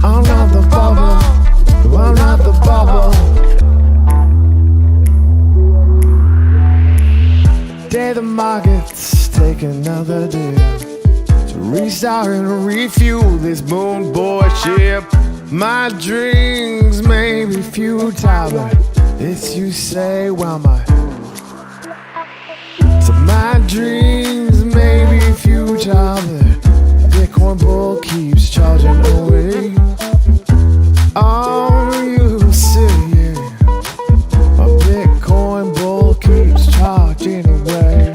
I'm not the bubble. I'm not the bubble. Day the markets take another day to restart and refuel this moon boy ship. My dreams may be futile, but it's you say, well, my dreams may be futile, but Bitcoin bull keeps charging away. Oh, you see, yeah, my Bitcoin bull keeps charging away.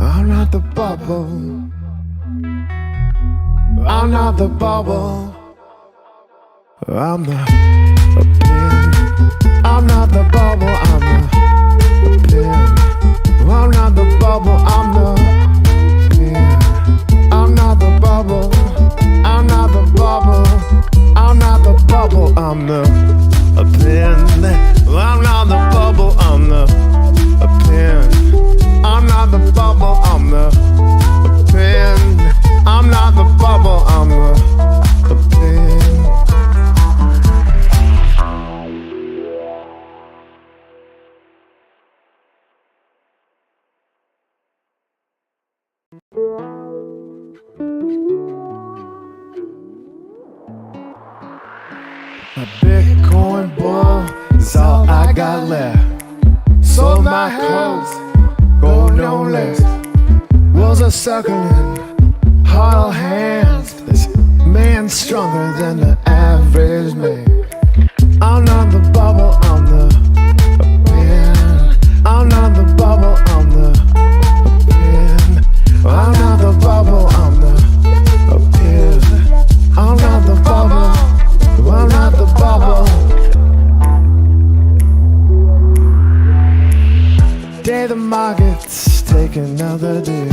I'm not the bubble. I'm not the bubble. I'm the pin. I'm not the bubble. I'm the pin. I'm not the bubble. I'm the pin. I'm not the bubble. I'm not the bubble. I'm not the bubble. I'm the pin. I'm not the bubble. I'm the pin. I'm not the bubble, I'm the pin. I'm not the bubble, I'm the pin. A Bitcoin bull is all I got left. Sold my house, gold no less. Was a suckling, hollow hands. This man's stronger than the average man. I'm not the bubble, I'm the pin. I'm not the bubble, I'm the pin. I'm not the bubble, I'm the pin. I'm not the bubble, I'm not the bubble. Day the markets take another day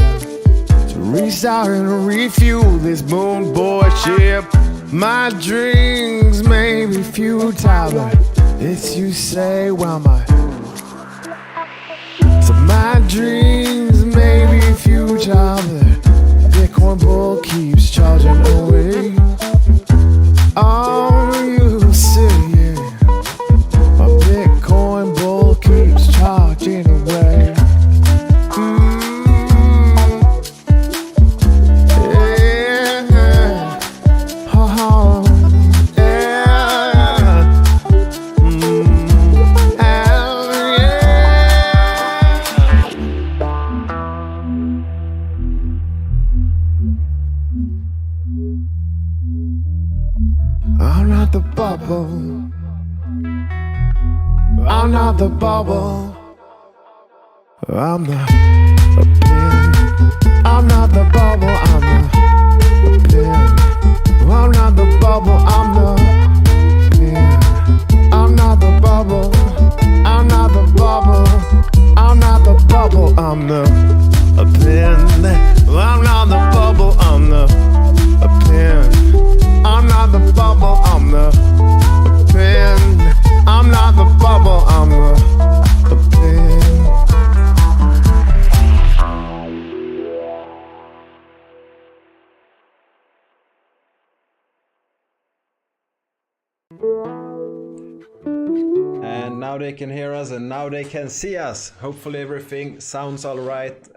to restart and refuel this moon boy ship. My dreams may be futile, but it's you say, well, my dreams may be futile, but Bitcoin bull keeps charging away. Oh, you see, yeah, my Bitcoin bull keeps charging away. I'm not the bubble. I'm not the bubble. I'm the pin. I'm not the bubble. I'm the pin. I'm not the bubble. I'm the pin. I'm not the bubble. I'm not the bubble. I'm not the bubble. I'm the pin. I'm not the bubble. I'm the pin. I'm not the bubble, I'm the pin. I'm not the bubble, I'm the pin. And now they can hear us and now they can see us. Hopefully everything sounds all right.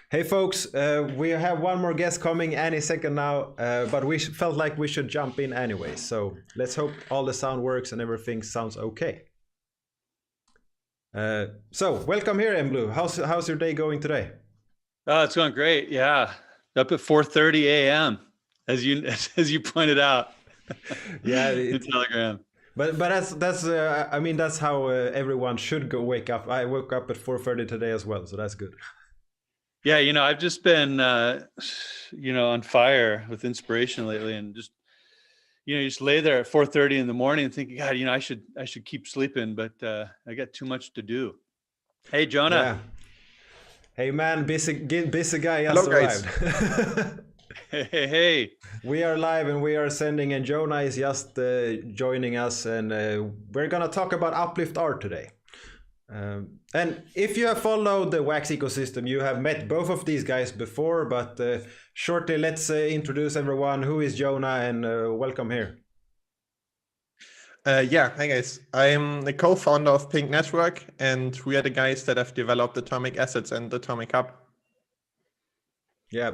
Hey folks, we have one more guest coming any second now, but we felt like we should jump in anyway. So let's hope all the sound works and everything sounds okay. So welcome here, Blue. How's your day going today? It's going great. Yeah, up at 4:30 a.m. as you pointed out. Yeah, in Telegram. But that's I mean that's how everyone should wake up. I woke up at 4:30 today as well, so that's good. Yeah, I've just been, on fire with inspiration lately, and just, you just lay there at 4:30 in the morning and thinking, God, I should keep sleeping, but I got too much to do. Hey, Jona. Hey man, busy guy Hello, just guys. arrived. Hey. We are live and we are sending, and Jona is just joining us, and we're gonna talk about Uplift.art today. And if you have followed the Wax ecosystem, you have met both of these guys before, but shortly let's introduce everyone. Who is Jona, and welcome here. Yeah, hi guys. I'm the co-founder of Pink Network, and we are the guys that have developed Atomic Assets and Atomichub. Yeah.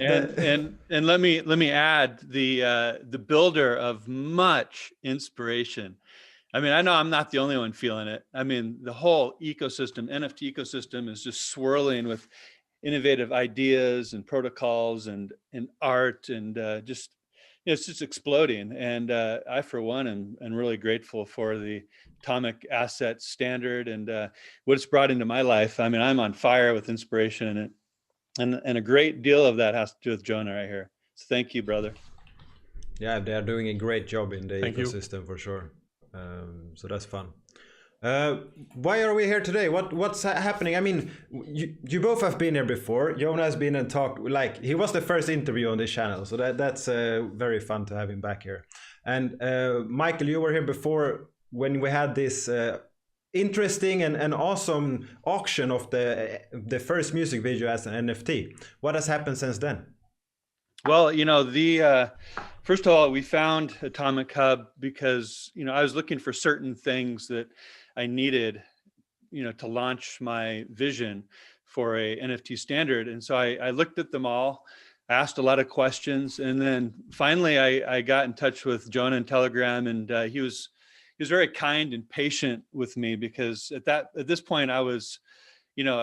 And let me add the builder of much inspiration. I mean, I know I'm not the only one feeling it. I mean, the whole ecosystem, NFT ecosystem, is just swirling with innovative ideas and protocols and art and just, you know, it's just exploding. And I, for one, am really grateful for the Atomic Asset Standard and what it's brought into my life. I mean, I'm on fire with inspiration, and a great deal of that has to do with Jona right here. So thank you, brother. Yeah, they are doing a great job in the Thank you. ecosystem for sure. So that's fun. Why are we here today? What's happening? I mean, you both have been here before. Jona has been and talked, like he was the first interview on this channel, so that's very fun to have him back here. And Michael, you were here before when we had this interesting and awesome auction of the first music video as an NFT. What has happened since then? Well, you know, first of all, we found Atomichub because, you know, I was looking for certain things that I needed, you know, to launch my vision for a NFT standard. And so I looked at them all, asked a lot of questions, and then finally I got in touch with Jona in Telegram, and he was very kind and patient with me because at this point I was, you know,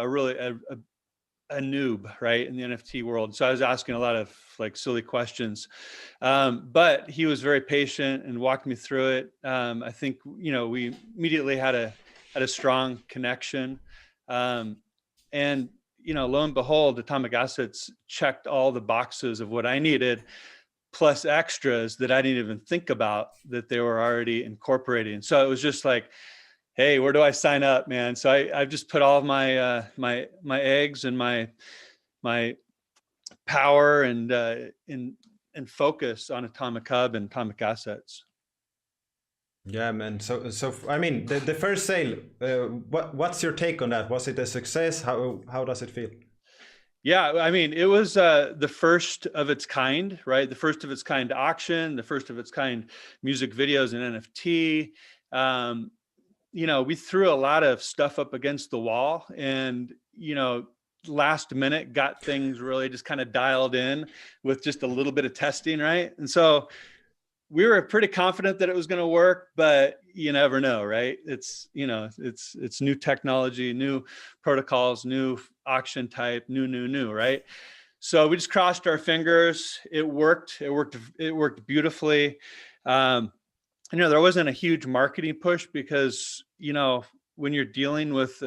a noob, right, in the NFT world. So I was asking a lot of like silly questions, but he was very patient and walked me through it. I think, you know, we immediately had a strong connection, and you know, lo and behold, Atomic Assets checked all the boxes of what I needed, plus extras that I didn't even think about that they were already incorporating. So it was just like, hey, where do I sign up, man? So I've just put all of my my eggs and my power and focus on Atomichub and Atomic Assets. Yeah, man. So I mean, the first sale. What's your take on that? Was it a success? How does it feel? Yeah, I mean, it was the first of its kind, right? The first of its kind auction, the first of its kind music videos and NFT. You know, we threw a lot of stuff up against the wall, and, you know, last minute got things really just kind of dialed in with just a little bit of testing, right? And so we were pretty confident that it was going to work, but you never know, right? It's, you know, it's new technology, new protocols, new auction type, new, right? So we just crossed our fingers. It worked beautifully. You know, there wasn't a huge marketing push because, you know, when you're dealing with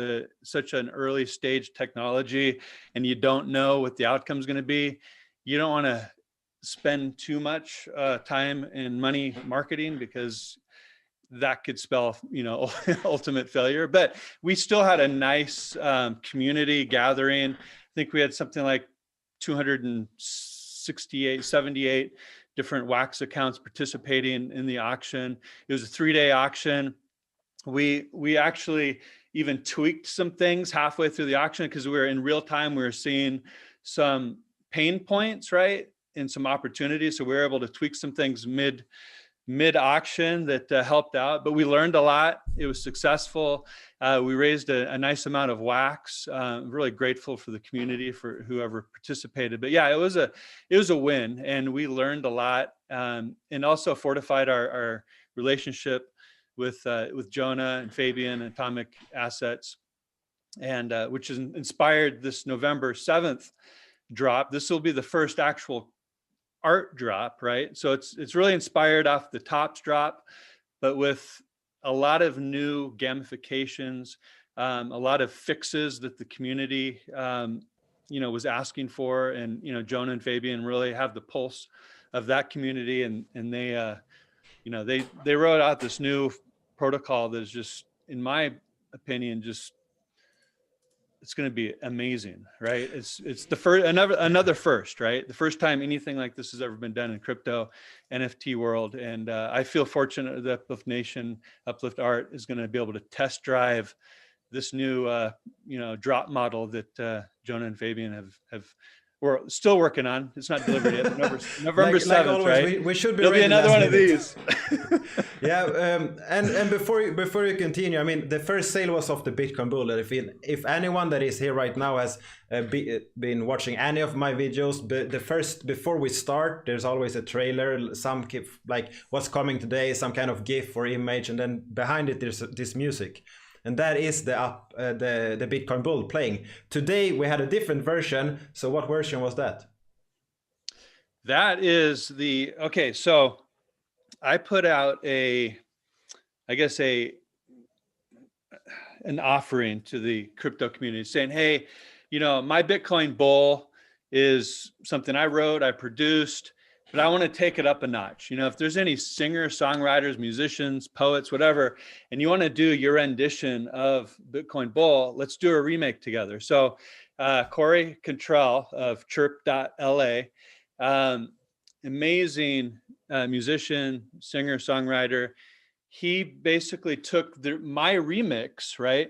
such an early stage technology and you don't know what the outcome is going to be, you don't want to spend too much time and money marketing because that could spell, you know, ultimate failure. But we still had a nice community gathering. I think we had something like 78 different Wax accounts participating in the auction. It was a 3-day auction. We actually even tweaked some things halfway through the auction because we were in real time. We were seeing some pain points, right, and some opportunities. So we were able to tweak some things mid auction that helped out, but we learned a lot. It was successful. We raised a nice amount of wax. Really grateful for the community, for whoever participated. But yeah, it was a win, and we learned a lot, and also fortified our relationship with Jona and Fabian and Atomic Assets, and which has inspired this November 7th drop. This will be the first actual art drop, right? So it's really inspired off the Tops drop, but with a lot of new gamifications, a lot of fixes that the community, you know, was asking for, and you know, Jona and Fabian really have the pulse of that community, and they, you know, they wrote out this new protocol that is just, in my opinion, just it's going to be amazing, right? It's the first, another first, right? The first time anything like this has ever been done in crypto NFT world. And I feel fortunate that Uplift Nation, Uplift.art is going to be able to test drive this new, drop model that Jona and Fabian have we're still working on. It's not delivered yet. November 7th, like always, right? we should be There'll be ready another last one of minute. these. Yeah, and before you continue, I mean, the first sale was of the Bitcoin Bull. If anyone that is here right now has been watching any of my videos, the first, before we start, there's always a trailer, some like what's coming today, some kind of GIF or image, and then behind it there's this music. And that is the Bitcoin Bull playing. Today we had a different version. So what version was that? That is okay. So I put out an offering to the crypto community saying, hey, my Bitcoin Bull is something I wrote, I produced, but I want to take it up a notch. If there's any singers, songwriters, musicians, poets, whatever, and you want to do your rendition of Bitcoin Bull, let's do a remake together. So Corey Cantrell of chirp.la, amazing musician, singer, songwriter. He basically took my remix, right?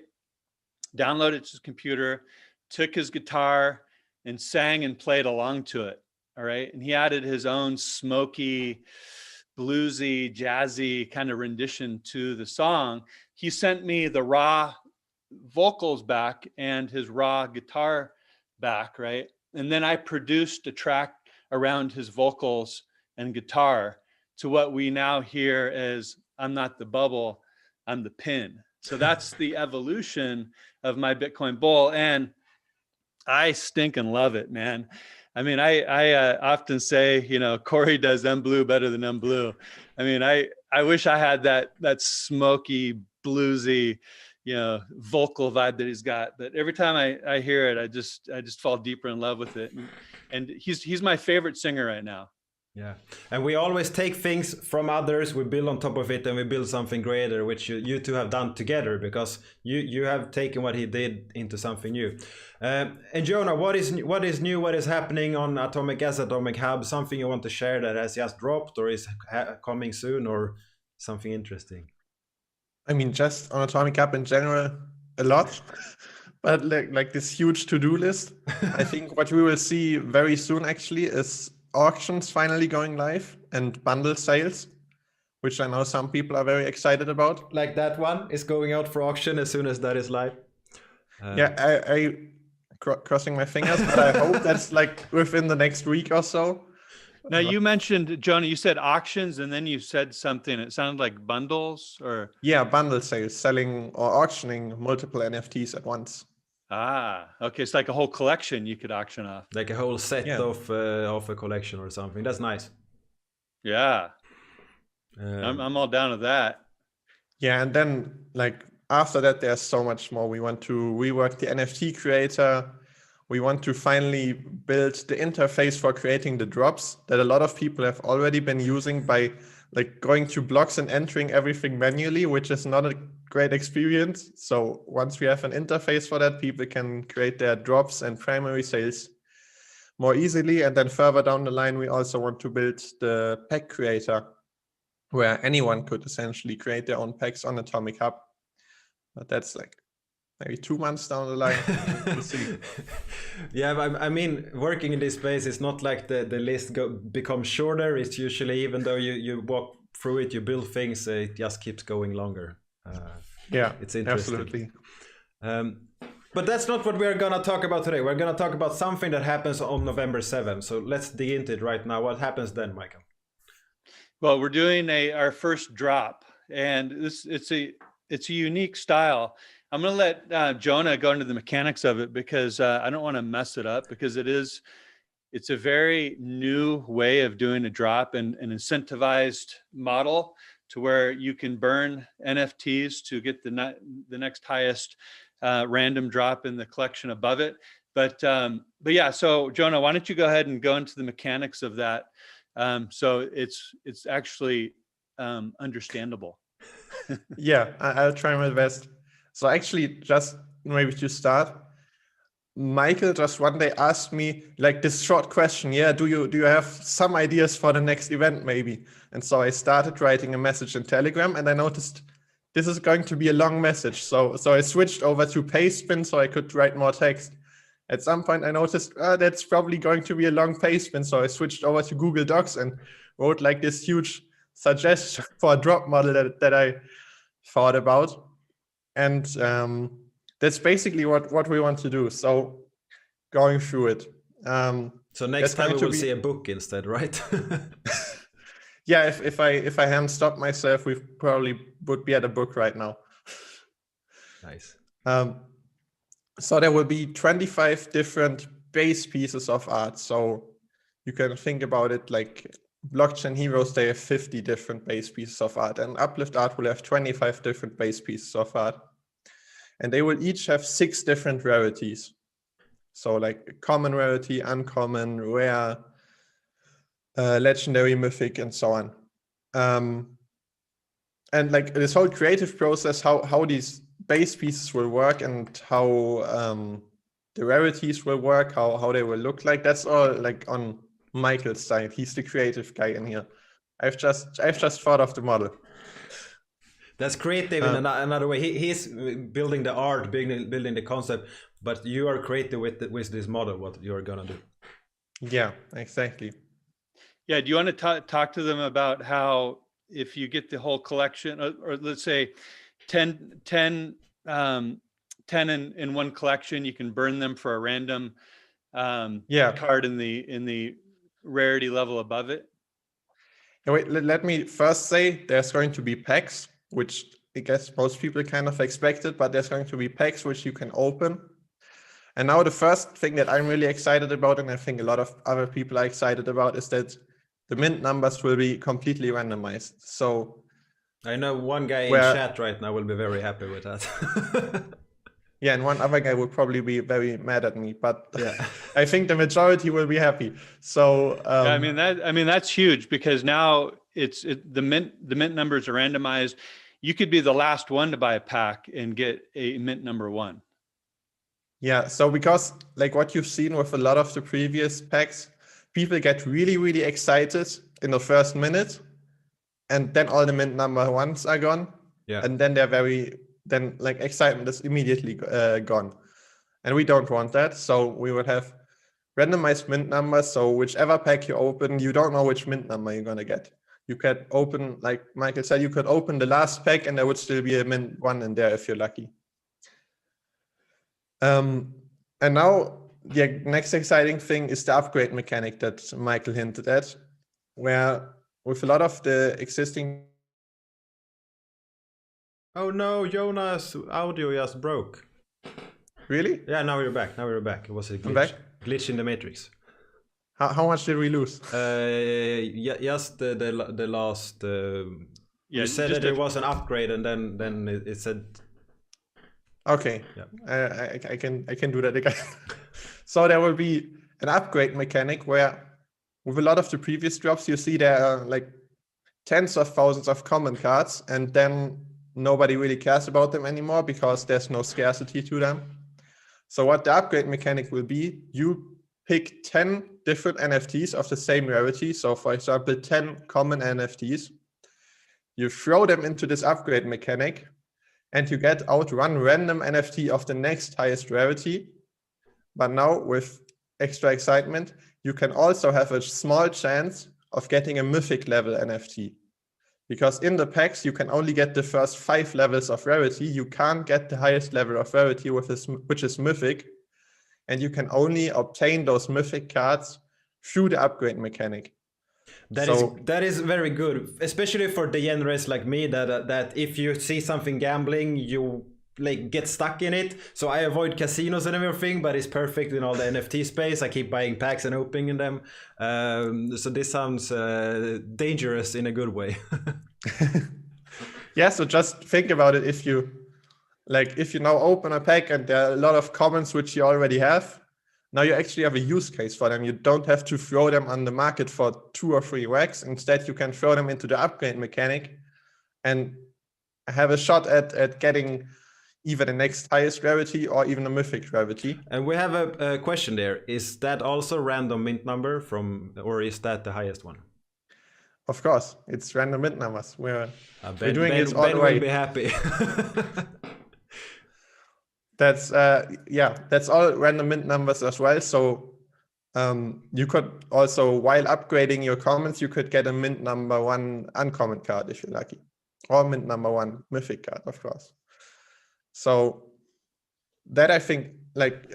Downloaded it to his computer, took his guitar and sang and played along to it. All right. And he added his own smoky, bluesy, jazzy kind of rendition to the song. He sent me the raw vocals back and his raw guitar back. Right. And then I produced a track around his vocals and guitar to what we now hear as I'm not the bubble, I'm the pin. So that's the evolution of my Bitcoin Bull. And I stink and love it, man. I mean, I often say, Corey does M Blue better than M Blue. I mean, I wish I had that smoky, bluesy, vocal vibe that he's got. But every time I hear it, I just fall deeper in love with it. And he's my favorite singer right now. Yeah, and we always take things from others, we build on top of it, and we build something greater, which you two have done together, because you have taken what he did into something new. And Jona, what is new, what is happening on Atomichub? Something you want to share that has just dropped or is coming soon, or something interesting? I mean, just on Atomichub in general, a lot. But like this huge to-do list. I think what we will see very soon actually is auctions finally going live and bundle sales, which I know some people are very excited about. Like that one is going out for auction as soon as that is live. Yeah, I crossing my fingers, but I hope that's like within the next week or so. Now you mentioned, Jona, you said auctions and then you said something, it sounded like bundles or? Yeah, bundle sales, selling or auctioning multiple NFTs at once. Ah, okay. It's like a whole collection you could auction off. Like a whole set of a collection or something. That's nice. Yeah. I'm all down with that. Yeah, and then like after that, there's so much more. We want to rework the NFT creator. We want to finally build the interface for creating the drops that a lot of people have already been using by like going to blocks and entering everything manually, which is not a great experience. So once we have an interface for that, people can create their drops and primary sales more easily. And then further down the line, we also want to build the pack creator where anyone could essentially create their own packs on Atomichub. But that's like maybe 2 months down the line. We'll see. Yeah, I mean, working in this space is not like the list becomes shorter. It's usually, even though you walk through it, you build things, it just keeps going longer. Yeah, it's interesting. Absolutely. But that's not what we're gonna talk about today. We're gonna talk about something that happens on November 7th. So let's dig into it right now. What happens then, Michael? Well, we're doing our first drop, and it's a unique style. I'm going to let Jona go into the mechanics of it because I don't want to mess it up, because it's a very new way of doing a drop and an incentivized model to where you can burn NFTs to get the next highest random drop in the collection above it. But yeah, so Jona, why don't you go ahead and go into the mechanics of that? So it's actually understandable. Yeah, I'll try my best. So actually, just maybe to start, Michael just one day asked me like this short question, yeah, do you have some ideas for the next event maybe? And so I started writing a message in Telegram, and I noticed this is going to be a long message. So I switched over to Pastebin so I could write more text. At some point I noticed that's probably going to be a long Pastebin, so I switched over to Google Docs and wrote like this huge suggestion for a drop model that I thought about. And that's basically what we want to do. So going through it. So next time we will see a book instead, right? Yeah, if I hadn't stopped myself, we probably would be at a book right now. Nice. So there will be 25 different base pieces of art. So you can think about it like blockchain heroes, they have 50 different base pieces of art, and Uplift.art will have 25 different base pieces of art. And they will each have 6 different rarities. So like common rarity, uncommon, rare, legendary, mythic, and so on. And like this whole creative process, how these base pieces will work and how the rarities will work, how they will look like, that's all like on Michael's side. He's the creative guy in here. I've just thought of the model. That's creative in another way. He's building the art, building the concept, but you are creative with this model, what you're gonna do. Yeah, exactly. Yeah, do you want to talk to them about how if you get the whole collection, or let's say 10 in one collection, you can burn them for a random card in the rarity level above it? Wait, let me first say there's going to be packs, which I guess most people kind of expected, but there's going to be packs which you can open. And now the first thing that I'm really excited about, and I think a lot of other people are excited about, is that the mint numbers will be completely randomized. So I know one guy in chat right now will be very happy with that. Yeah, and one other guy will probably be very mad at me, but yeah, I think the majority will be happy. So yeah, I mean that's huge, because now the mint numbers are randomized. You could be the last one to buy a pack and get a mint number 1. Yeah, so because like what you've seen with a lot of the previous packs, people get really, really excited in the first minute, and then all the mint number 1s are gone. Yeah, and then then like excitement is immediately gone, and we don't want that. So we would have randomized mint numbers. So whichever pack you open, you don't know which mint number you're gonna get. You could open, like Michael said, you could open the last pack and there would still be a mint 1 in there if you're lucky. And now the next exciting thing is the upgrade mechanic that Michael hinted at, where with a lot of the existing... Oh no, Jona's audio just broke. Really? Yeah, now we're back. It was a glitch. Glitch in the matrix. How much did we lose? Yeah, just the last. You said that there was an upgrade, and then it said. Okay. Yeah. I can do that again. So there will be an upgrade mechanic where, with a lot of the previous drops, you see there are like tens of thousands of common cards, and then nobody really cares about them anymore because there's no scarcity to them. So what the upgrade mechanic will be, you pick 10 different NFTs of the same rarity. So for example, 10 common NFTs. You throw them into this upgrade mechanic and you get out one random NFT of the next highest rarity. But now with extra excitement, you can also have a small chance of getting a mythic level NFT. Because in the packs, you can only get the first 5 levels of rarity. You can't get the highest level of rarity, which is mythic. And you can only obtain those mythic cards through the upgrade mechanic. That is very good, especially for degenerates like me, that if you see something gambling, you like get stuck in it. So I avoid casinos and everything, but it's perfect in all the NFT space. I keep buying packs and opening them. So this sounds dangerous in a good way. Yeah, so just think about it. If you now open a pack and there are a lot of commons which you already have, now you actually have a use case for them. You don't have to throw them on the market for 2 or 3 racks. Instead, you can throw them into the upgrade mechanic and have a shot at getting either the next highest rarity or even a mythic rarity. And we have a question there. Is that also random mint number from, or is that the highest one? Of course, it's random mint numbers. We're Ben, doing ben, it all Ben the will way. be happy. That's that's all random mint numbers as well. So you could also, while upgrading your commons, you could get a mint number 1 uncommon card if you're lucky, or mint number 1 mythic card, of course. So that, I think, like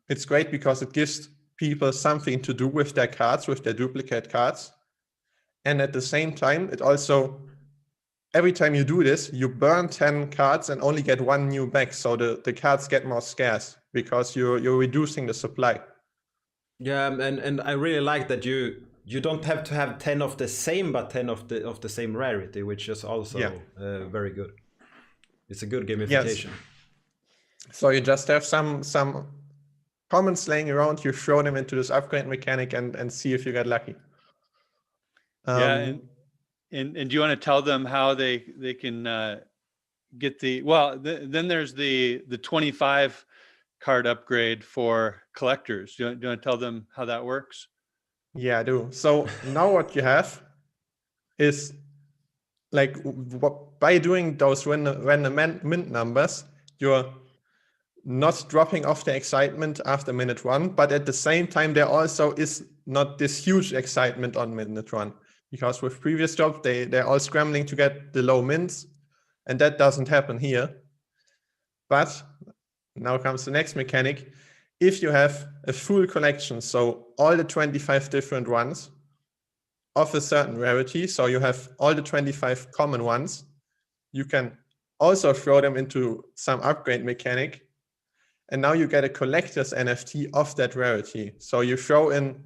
it's great because it gives people something to do with their cards, with their duplicate cards. And at the same time, it also, every time you do this, you burn 10 cards and only get 1 new back. So the cards get more scarce because you're reducing the supply. Yeah, and I really like that you don't have to have 10 of the same, but 10 of the same rarity, which is also very good. It's a good gamification. Yes. So you just have some commons laying around, you throw them into this upgrade mechanic and see if you get lucky. And do you want to tell them how they can get the, well, then there's the 25 card upgrade for collectors. Do you want to tell them how that works? Yeah, I do. So now what you have is, like, by doing those random mint numbers, you're not dropping off the excitement after minute 1, but at the same time, there also is not this huge excitement on minute 1, because with previous jobs, they're all scrambling to get the low mints, and that doesn't happen here. But now comes the next mechanic. If you have a full collection, so all the 25 different ones of a certain rarity, so you have all the 25 common ones, you can also throw them into some upgrade mechanic, and now you get a collector's NFT of that rarity. So you throw in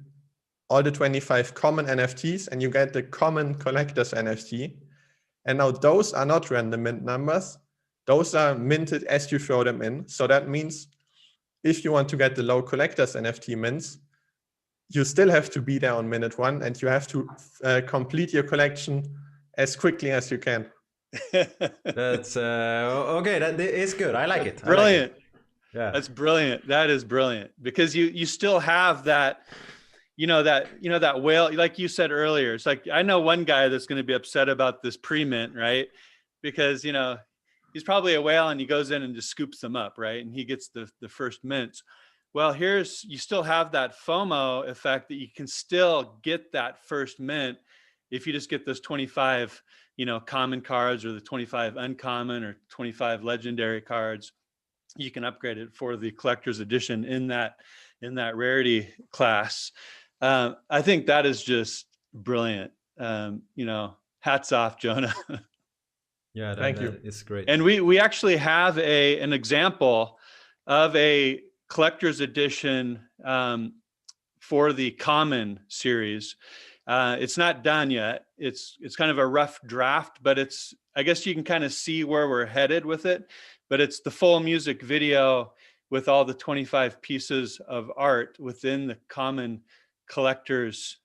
all the 25 common NFTs and you get the common collector's NFT. And now those are not random mint numbers. Those are minted as you throw them in. So that means if you want to get the low collector's NFT mints, you still have to be there on minute 1 and you have to complete your collection as quickly as you can. That's okay. That is good. I like it. Brilliant. I like it. Yeah, that's brilliant. That is brilliant, because you still have that, that whale, like you said earlier. It's like, I know one guy that's going to be upset about this pre-mint, right? Because, he's probably a whale and he goes in and just scoops them up, right? And he gets the first mints. Well, you still have that FOMO effect that you can still get that first mint if you just get those 25, common cards, or the 25 uncommon or 25 legendary cards. You can upgrade it for the collector's edition in that rarity class. I think that is just brilliant. Hats off, Jona. Yeah, Thank you. It's great. And we actually have an example of a collector's edition for the common series. It's not done yet. It's kind of a rough draft, but I guess you can kind of see where we're headed with it. But it's the full music video with all the 25 pieces of art within the common collector's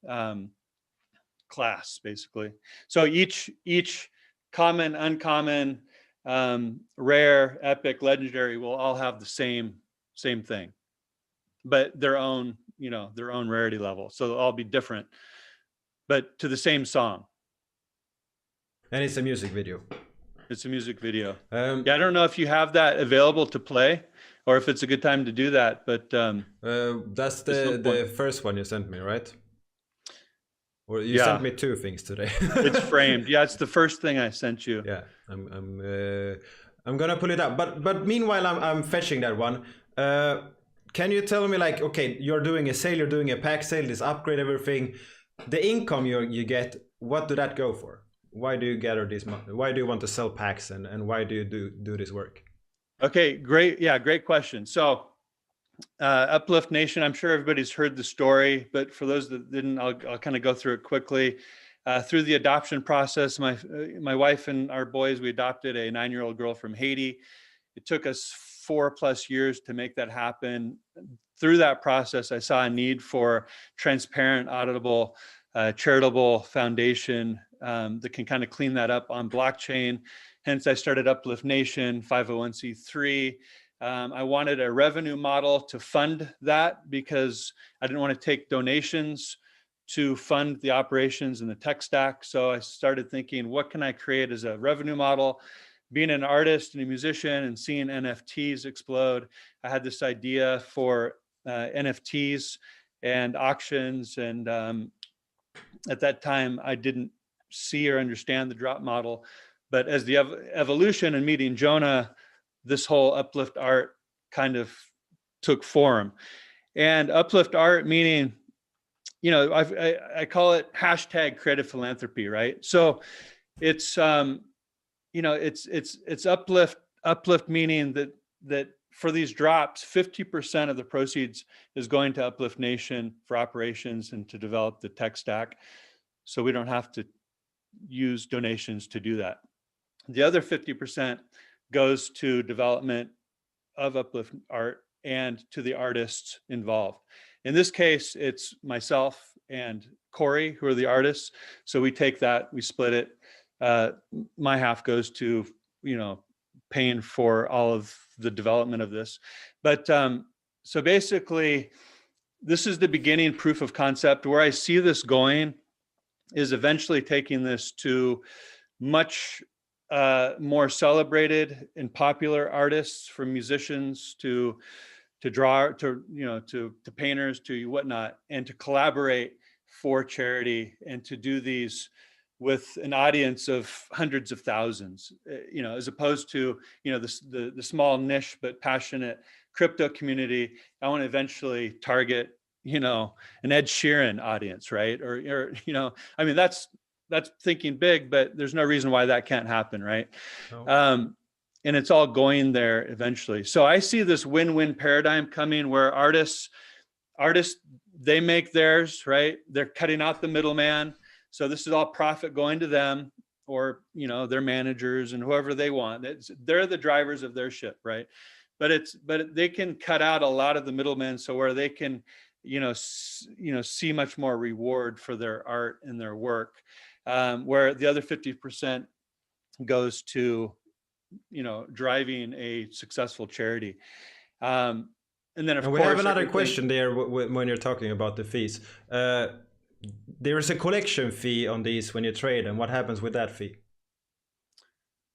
class, basically. So each common, uncommon, rare, epic, legendary will all have the same thing, but their own rarity level. So they'll all be different, but to the same song. And it's a music video. It's a music video. I don't know if you have that available to play, or if it's a good time to do that. But that's the first one you sent me, right? Or you sent me 2 things today. It's framed. Yeah, it's the first thing I sent you. Yeah, I'm gonna pull it up. But meanwhile, I'm fetching that one. Can you tell me, like, okay, you're doing a sale, you're doing a pack sale, this upgrade, everything. The income you get, what do that go for? Why do you gather this money? Why do you want to sell packs, and why do you do this work? Okay, great. Yeah, great question. So Uplift Nation, I'm sure everybody's heard the story, but for those that didn't, I'll kind of go through it quickly. Through the adoption process, my wife and our boys, we adopted a 9-year-old girl from Haiti. It took us 4+ years to make that happen. Through that process, I saw a need for transparent, auditable, charitable foundation that can kind of clean that up on blockchain. Hence, I started Uplift Nation, 501c3. I wanted a revenue model to fund that because I didn't want to take donations to fund the operations and the tech stack. So I started thinking, what can I create as a revenue model? Being an artist and a musician and seeing NFTs explode, I had this idea for NFTs and auctions. And at that time, I didn't see or understand the drop model. But as the evolution and meeting Jona, this whole Uplift.art kind of took form. And Uplift.art meaning, you know, I call it hashtag creative philanthropy, right? So it's you know, it's uplift meaning that for these drops, 50% of the proceeds is going to Uplift Nation for operations and to develop the tech stack, so we don't have to use donations to do that. The other 50% goes to development of Uplift.art and to the artists involved. In this case, it's myself and Corey, who are the artists. So we take that, we split it. My half goes to, you know, paying for all of the development of this. But so basically, this is the beginning proof of concept. Where I see this going is eventually taking this to much more celebrated and popular artists, from musicians to draw, to, you know, to painters, to whatnot, and to collaborate for charity and to do these with an audience of hundreds of thousands, you know, as opposed to, you know, the small niche but passionate crypto community. I want to eventually target, you know, an Ed Sheeran audience, right? Or you know, I mean, that's thinking big, but there's no reason why that can't happen, right? No. And it's all going there eventually. So I see this win-win paradigm coming where artists, they make theirs, right? They're cutting out the middleman. So this is all profit going to them, or, you know, their managers and whoever they want. They're the drivers of their ship, right? But they can cut out a lot of the middlemen, so where they can, you know, see much more reward for their art and their work, where the other 50% goes to, you know, driving a successful charity. And then of course, we have another question there when you're talking about the fees. There is a collection fee on these when you trade, and what happens with that fee?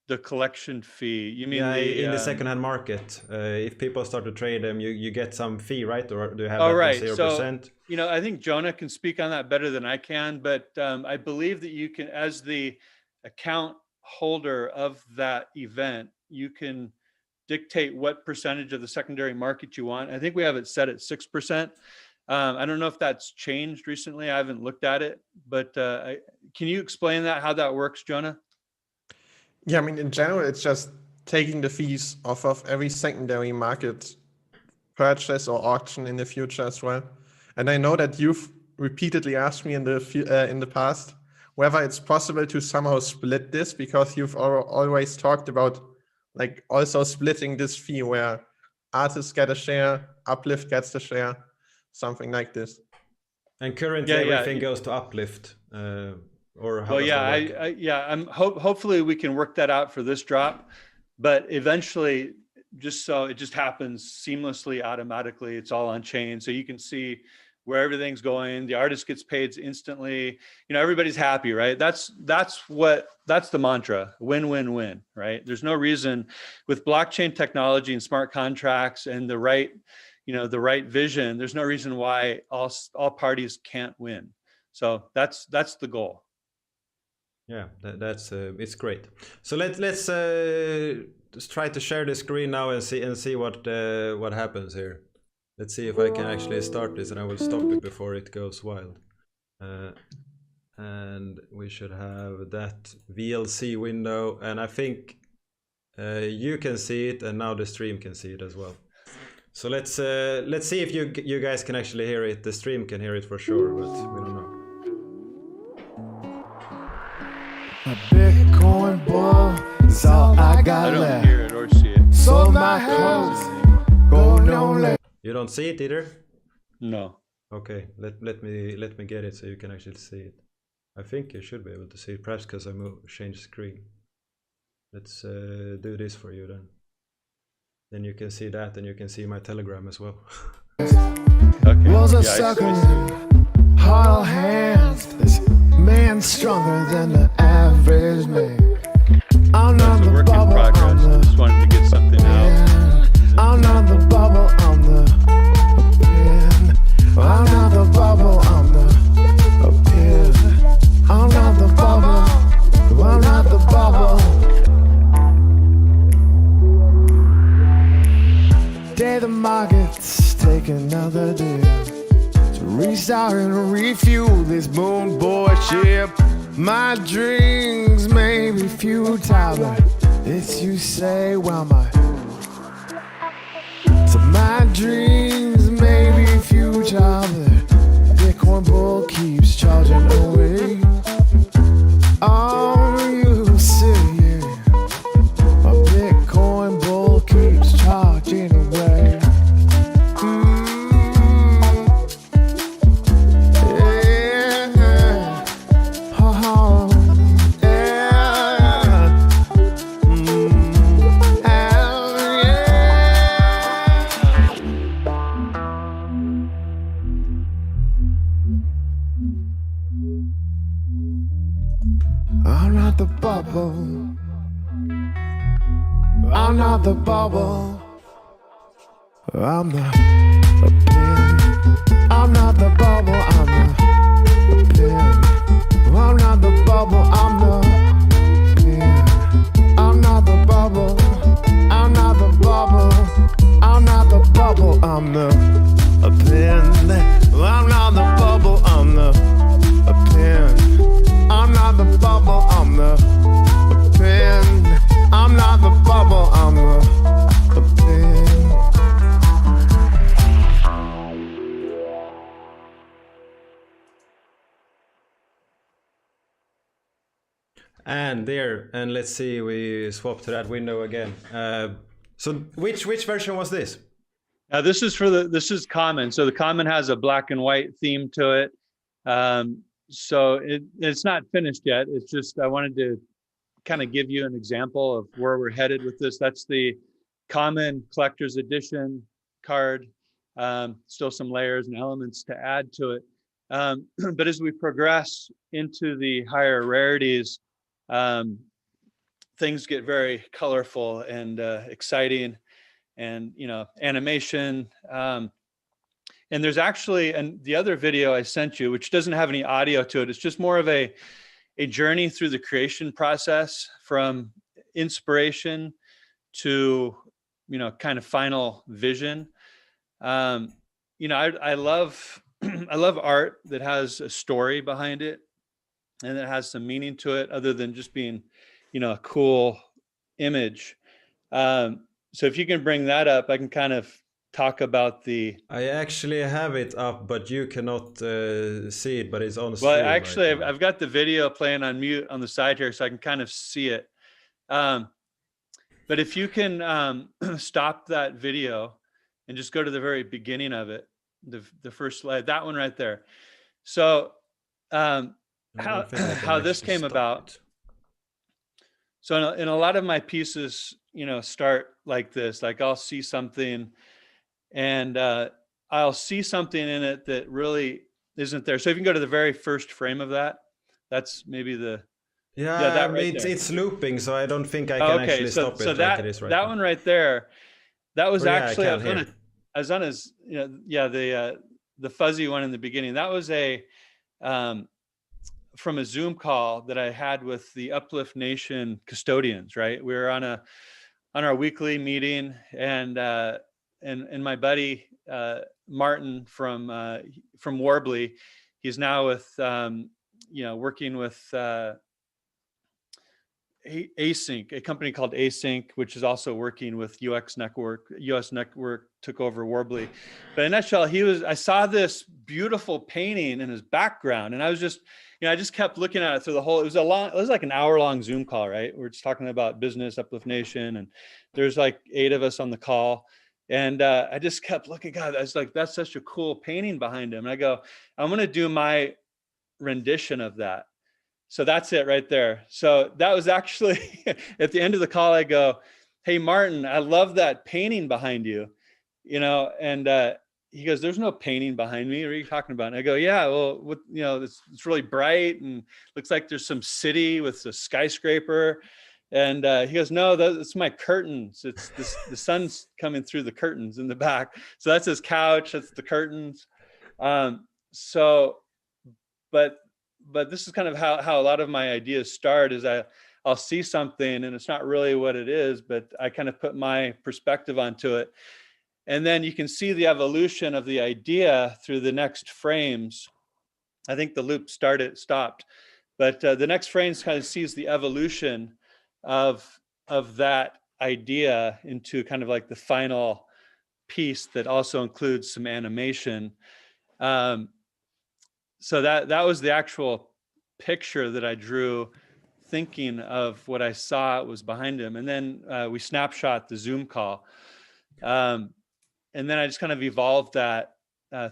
The collection fee, you mean? Yeah, in the secondhand market, if people start to trade them, you get some fee, right? Or do you have that right. 0%? So, you know, I think Jona can speak on that better than I can, but I believe that you can, as the account holder of that event, you can dictate what percentage of the secondary market you want. I think we have it set at 6%. I don't know if that's changed recently. I haven't looked at it, but can you explain that, how that works, Jona? Yeah, I mean, in general, it's just taking the fees off of every secondary market purchase or auction in the future as well. And I know that you've repeatedly asked me in the past whether it's possible to somehow split this, because you've always talked about like also splitting this fee where artists get a share, Uplift gets a share, something like this. And currently everything goes to Uplift. Or how I'm hopefully we can work that out for this drop, but eventually, just so it just happens seamlessly, automatically, it's all on chain, so you can see where everything's going. The artist gets paid instantly. You know, everybody's happy, right? That's the mantra: win, win, win, right? There's no reason with blockchain technology and smart contracts and the right vision. There's no reason why all parties can't win. So that's the goal. Yeah, that's it's great. So let's try to share the screen now and see what happens here. Let's see if I can actually start this, and I will stop it before it goes wild. And we should have that VLC window, and I think you can see it, and now the stream can see it as well. So let's see if you guys can actually hear it. The stream can hear it for sure, but we don't know. A Bitcoin bull is all I got left. I don't hear it or see it. Sold my house, go no less. You don't see it either? No. Okay, let me get it so you can actually see it. I think you should be able to see it, perhaps because I changed screen. Let's do this for you then. Then you can see that, and you can see my Telegram as well. Okay. Was a Yeah, I sucker, see. hard hands. This man's stronger than the average man. I'm not It's a the work in bubble, progress. I'm I the just wanted to get something out. pen. I'm not the bubble, I'm the pen. I'm not the bubble, I'm the pen. I'm not the bubble, I'm not the bubble. Day the markets take another day to restart and refuel this moon boy ship. My dreams may be futile, but it's you say, well, my dreams may be futile, but Bitcoin bull keeps charging away. Oh, you see, yeah. My Bitcoin bull keeps charging away. Yeah. Oh, yeah. I'm not the bubble. I'm not the bubble. I'm the pen. I'm not the bubble. I'm the pen. I'm not the bubble. I'm the pen. I'm not the bubble. I'm not the bubble. I'm not the bubble. I'm the pen. I'm not the bubble. I'm the pen. I'm not the bubble. I'm the pen. I'm not the bubble. I'm the pen. And there, and let's see, we swap to that window again. So which version was this? This is common. So the common has a black and white theme to it. So it's not finished yet. It's just, I wanted to kind of give you an example of where we're headed with this. That's the common collector's edition card. Still some layers and elements to add to it. But as we progress into the higher rarities, things get very colorful and exciting, and animation. And there's actually, and the other video I sent you, which doesn't have any audio to it, it's just more of a journey through the creation process, from inspiration to kind of final vision. I love I love art that has a story behind it and that has some meaning to it, other than just being a cool image. So if you can bring that up, I can kind of talk about the. I actually have it up, but you cannot see it, but it's on stream. Well, actually, right now. I've got the video playing on mute on the side here, so I can kind of see it. But if you can stop that video and just go to the very beginning of it, the first slide, that one right there. So how this came about. So in a lot of my pieces, start like this. Like I'll see something, and I'll see something in it that really isn't there. So if you can go to the very first frame of that, that's maybe the. Yeah, that right there. It's looping, so I don't think I can actually stop it. So like it is right that now. one right there, that was actually I was on his the fuzzy one in the beginning. That was from a Zoom call that I had with the Uplift Nation custodians. Right, we were on our weekly meeting, and my buddy Martin from Warbly, he's now with working with Async, a company called Async, which is also working with US Network took over Warbly. But in a nutshell, I saw this beautiful painting in his background, and I was just, I just kept looking at it through the whole. It was like an hour-long Zoom call, right? We're just talking about business, Uplift Nation, and there's like 8 of us on the call. And I just kept looking. God, I was like, that's such a cool painting behind him. And I go, I'm going to do my rendition of that. So that's it right there. So that was actually at the end of the call, I go, "Hey, Martin, I love that painting behind you," and he goes, "There's no painting behind me. What are you talking about?" And I go, "Yeah, well, it's really bright and looks like there's some city with a skyscraper." And he goes, "No, that's my curtains. It's this, the sun's coming through the curtains in the back. So that's his couch. That's the curtains." So, but this is kind of how a lot of my ideas start. Is I'll see something and it's not really what it is, but I kind of put my perspective onto it. And then you can see the evolution of the idea through the next frames. I think the loop stopped, but the next frames kind of sees the evolution of that idea into kind of like the final piece that also includes some animation. So that was the actual picture that I drew, thinking of what I saw was behind him. And then we snapshot the Zoom call. And then I just kind of evolved that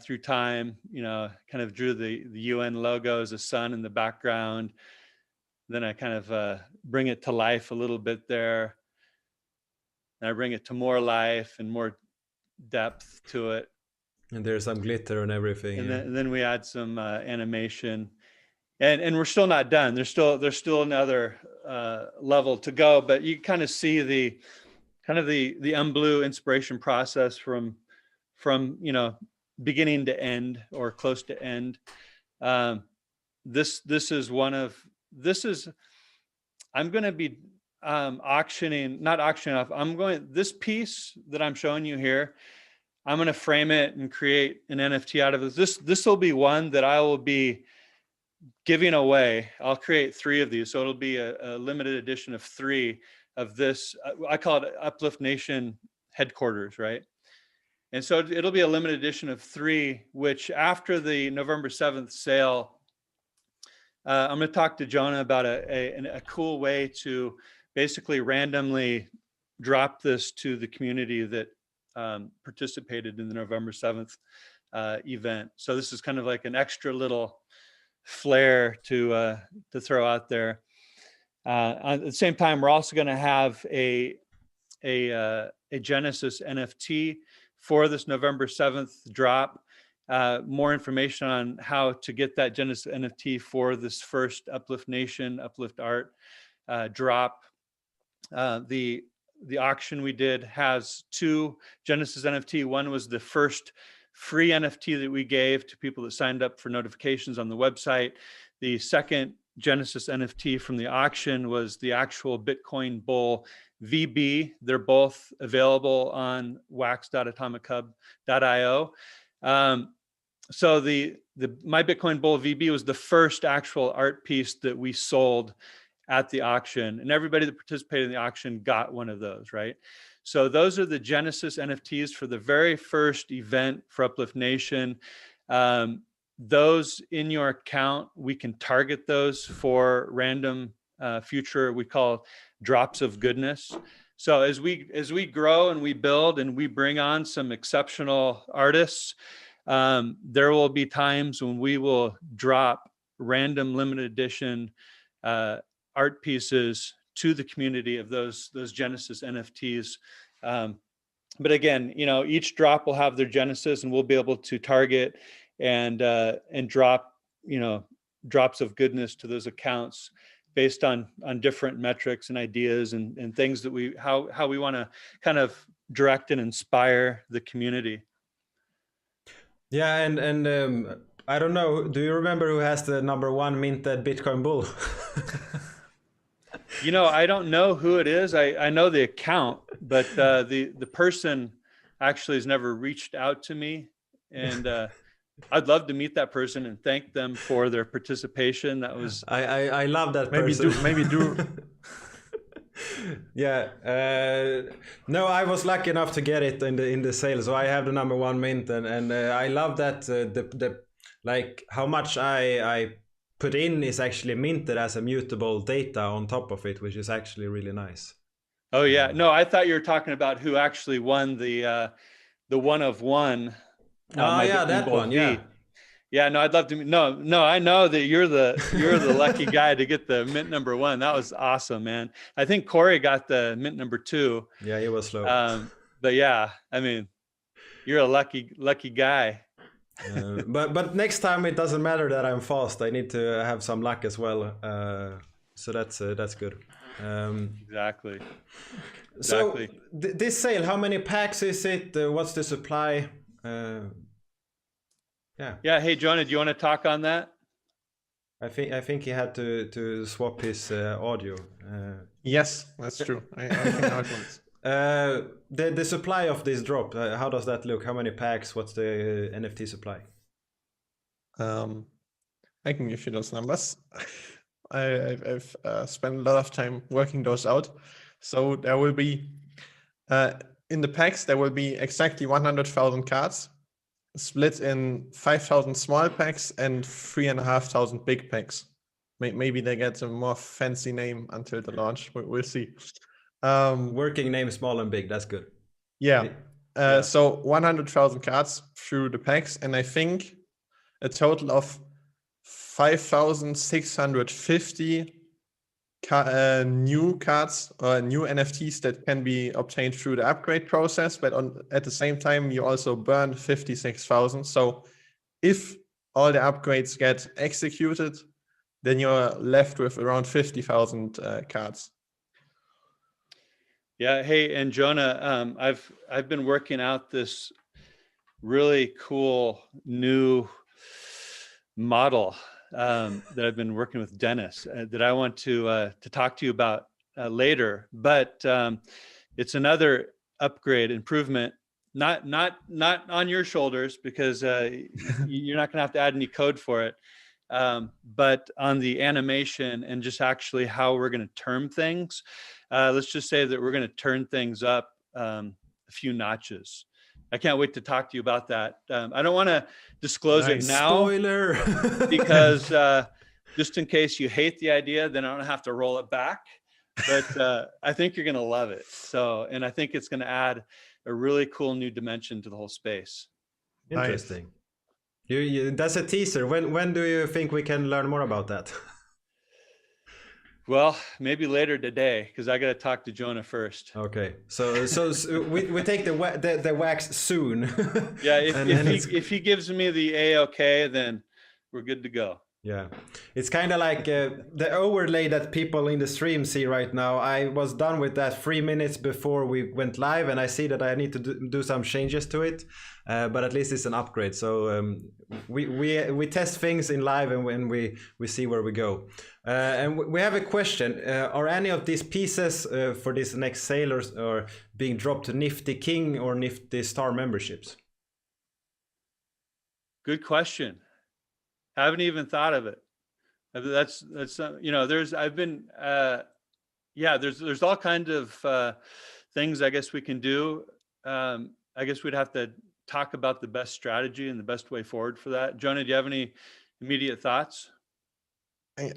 through time, kind of drew the UN logo as a sun in the background. Then I kind of bring it to life a little bit there. And I bring it to more life and more depth to it. And there's some glitter and everything. And then we add some animation. And we're still not done. There's still another level to go, but you kind of see the Blue inspiration process from beginning to end or close to end. This is I'm going to be not auctioning off. This piece that I'm showing you here, I'm going to frame it and create an NFT out of it. This will be one that I will be giving away. I'll create 3 of these. So it'll be a limited edition of 3 of this. I call it Uplift Nation headquarters, right? And so it'll be a limited edition of 3, which after the November 7th sale, I'm going to talk to Jona about a cool way to basically randomly drop this to the community that participated in the November 7th event. So this is kind of like an extra little flair to throw out there. At the same time, we're also going to have a Genesis NFT for this November 7th drop. More information on how to get that Genesis NFT for this first Uplift Nation, Uplift.art drop. The auction we did has 2 Genesis NFT. One was the first free NFT that we gave to people that signed up for notifications on the website. The second Genesis NFT from the auction was the actual Bitcoin Bull VB. They're both available on wax.atomichub.io. So the My Bitcoin Bull VB was the first actual art piece that we sold at the auction, and everybody that participated in the auction got one of those, right? So those are the Genesis NFTs for the very first event for Uplift Nation. Those in your account, we can target those for random future, we call drops of goodness. So as we grow and we build and we bring on some exceptional artists, there will be times when we will drop random limited edition art pieces to the community of those Genesis NFTs. But again, each drop will have their Genesis, and we'll be able to target and drop, drops of goodness to those accounts based on different metrics and ideas and things that how we want to kind of direct and inspire the community. Yeah, and I don't know. Do you remember who has the #1 minted Bitcoin Bull? I don't know who it is. I know the account, but the person actually has never reached out to me, and I'd love to meet that person and thank them for their participation. That was I love that person. Maybe do. Yeah. No, I was lucky enough to get it in the sale, so I have the #1 mint, and I love that the like how much I put in is actually minted as a mutable data on top of it, which is actually really nice. Oh yeah, no, I thought you were talking about who actually won the one of one. Oh yeah, that one, yeah. Yeah, no, I'd love to. No, I know that you're the lucky guy to get the mint number 1. That was awesome, man. I think Corey got the mint number 2. Yeah, he was slow. But yeah, I mean, you're a lucky guy. But next time it doesn't matter that I'm fast. I need to have some luck as well. So that's good. Exactly. So this sale, how many packs is it? What's the supply? Yeah. Hey, Jona, do you want to talk on that? I think he had to swap his audio. Yes, that's true. I think how it works. The supply of this drop, how does that look? How many packs? What's the NFT supply? I can give you those numbers. I've spent a lot of time working those out. So there will be, in the packs, there will be exactly 100,000 cards split in 5,000 small packs and 3,500 big packs. Maybe they get a more fancy name until the launch. We'll see. Working name, small and big. That's good. Yeah. So 100,000 cards through the packs, and I think a total of 5,650 new cards or new NFTs that can be obtained through the upgrade process. But at the same time, you also burn 56,000. So if all the upgrades get executed, then you're left with around 50,000 cards. Yeah. Hey, and Jona, I've been working out this really cool new model that I've been working with Dennis that I want to talk to you about later. But it's another upgrade improvement, not on your shoulders, because you're not going to have to add any code for it. But on the animation and just actually how we're going to term things. Let's just say that we're going to turn things up a few notches. I can't wait to talk to you about that. I don't want to disclose it now. Spoiler. Because just in case you hate the idea, then I don't have to roll it back. But I think you're going to love it. And I think it's going to add a really cool new dimension to the whole space. Interesting. Nice. That's a teaser. When do you think we can learn more about that? Well, maybe later today, because I got to talk to Jona first. Okay, so we take the wax soon. Yeah, if he gives me the A-OK, then we're good to go. Yeah, it's kind of like the overlay that people in the stream see right now. I was done with that 3 minutes before we went live, and I see that I need to do some changes to it. But at least it's an upgrade. So we test things in live, and when we see where we go. And we have a question: are any of these pieces for this next sale or being dropped to Nifty King or Nifty Star memberships? Good question. Haven't even thought of it. That's there's all kinds of things I guess we can do. I guess we'd have to talk about the best strategy and the best way forward for that. Jona, do you have any immediate thoughts?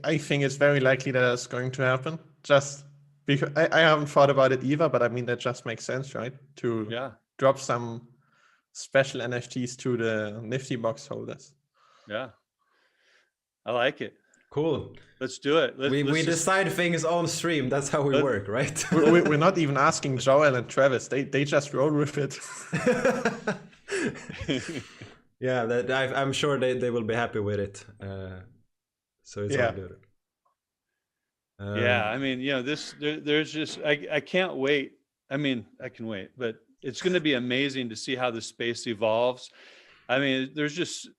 I think it's very likely that that's going to happen. Just because I haven't thought about it either, but I mean that just makes sense, right? To drop some special NFTs to the Nifty box holders. Yeah. I like it. Cool. Let's do it. We decide things on stream. That's how we work, right? We're not even asking Joel and Travis. They just roll with it. Yeah, I'm sure they will be happy with it. So it's all good. Yeah, I mean, there's just I can't wait. I mean, I can wait, but it's going to be amazing to see how the space evolves. I mean, there's just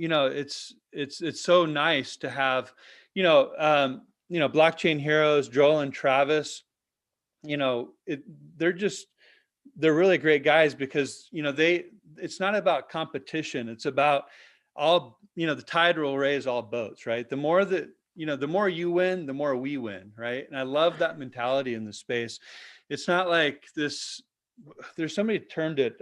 it's so nice to have blockchain heroes Joel and Travis. They're really great guys because it's not about competition. It's about all the tide will raise all boats, right? The more that the more you win, the more we win, right? And I love that mentality in the space. It's not like this. There's somebody termed it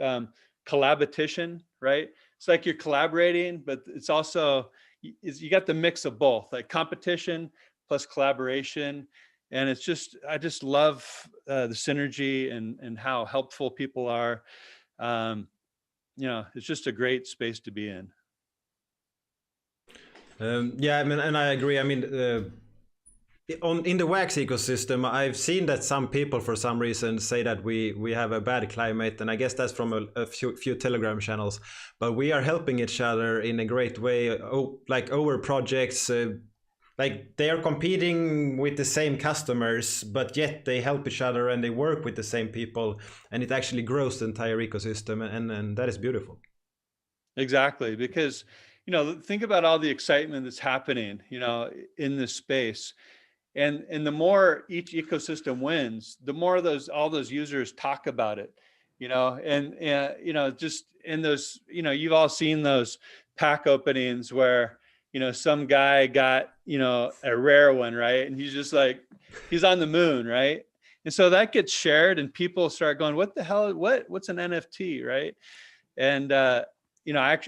collabitition, right? It's like you're collaborating, but it's also, you got the mix of both, like competition plus collaboration. And it's just, I just love the synergy and how helpful people are. It's just a great space to be in. Yeah, I mean, and I agree. I mean, in the wax ecosystem, I've seen that some people, for some reason, say that we have a bad climate, and I guess that's from a few Telegram channels. But we are helping each other in a great way, like over projects. Like they are competing with the same customers, but yet they help each other and they work with the same people, and it actually grows the entire ecosystem, and that is beautiful. Exactly, because think about all the excitement that's happening, in this space, and the more each ecosystem wins, the more all those users talk about it, and just in those, you've all seen those pack openings where some guy got a rare one, right, and he's just like he's on the moon, right, and so that gets shared and people start going, what the hell, what's an NFT, right? And I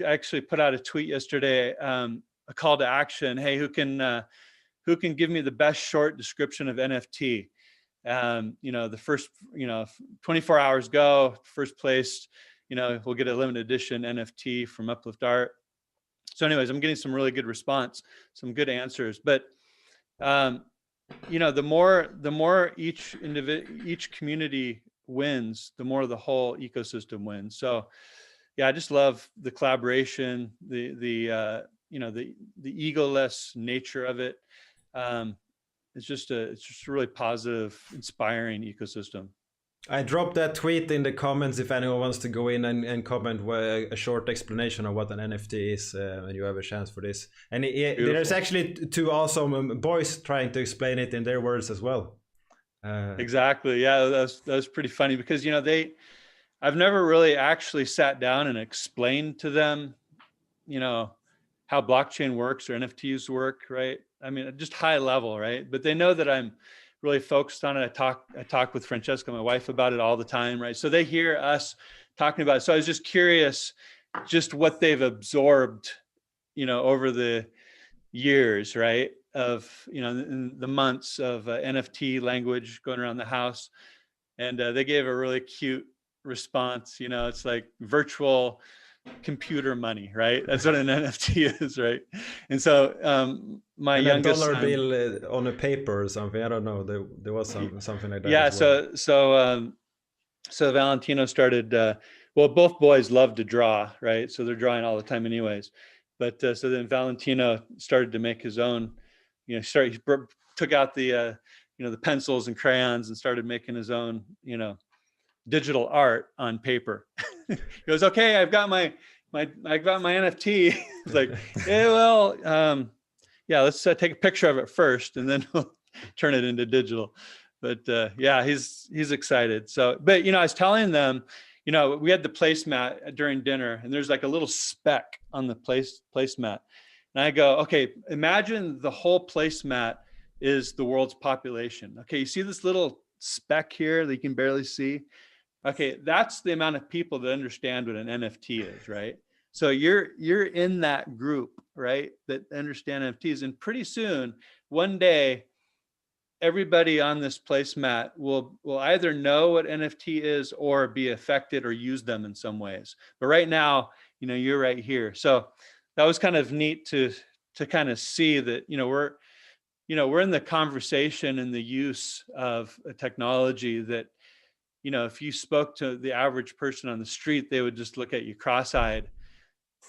actually put out a tweet yesterday, a call to action. Hey, who can give me the best short description of NFT? The first 24 hours go, first place, we'll get a limited edition NFT from Uplift.art. So anyways, I'm getting some really good response, some good answers. But the more each community wins, the more the whole ecosystem wins. So yeah, I just love the collaboration, the egoless nature of it. It's just a really positive, inspiring ecosystem. I dropped that tweet in the comments if anyone wants to go in and comment a short explanation of what an NFT is, and you have a chance for this. And there's actually two awesome boys trying to explain it in their words as well. Exactly. Yeah, that was pretty funny because I've never really actually sat down and explained to them, how blockchain works or NFTs work, right? I mean, just high level, right? But they know that I'm really focused on it. I talk with Francesca, my wife, about it all the time, right? So they hear us talking about it. So I was just curious, just what they've absorbed, over the years, right? Of, in the months of NFT language going around the house. And they gave a really cute response. It's like virtual computer money, right? That's what an NFT is, right? And so my youngest dollar son, bill on a paper or something. I don't know. There was something like that. Yeah. As well. So Valentino started. Well, both boys love to draw, right? So they're drawing all the time, anyways. But so then Valentino started to make his own. He took out the the pencils and crayons and started making his own digital art on paper. He goes, okay, I've got my NFT. It's like, yeah, well, yeah, let's take a picture of it first, and then we'll turn it into digital. But yeah, he's excited. So, but I was telling them, we had the placemat during dinner, and there's like a little speck on the placemat, and I go, okay, imagine the whole placemat is the world's population. Okay, you see this little speck here that you can barely see? Okay, that's the amount of people that understand what an NFT is, right? So you're in that group, right, that understand NFTs, and pretty soon, one day, everybody on this placemat will either know what NFT is or be affected or use them in some ways. But right now, you're right here. So that was kind of neat to kind of see that we're in the conversation and the use of a technology that, if you spoke to the average person on the street, they would just look at you cross-eyed.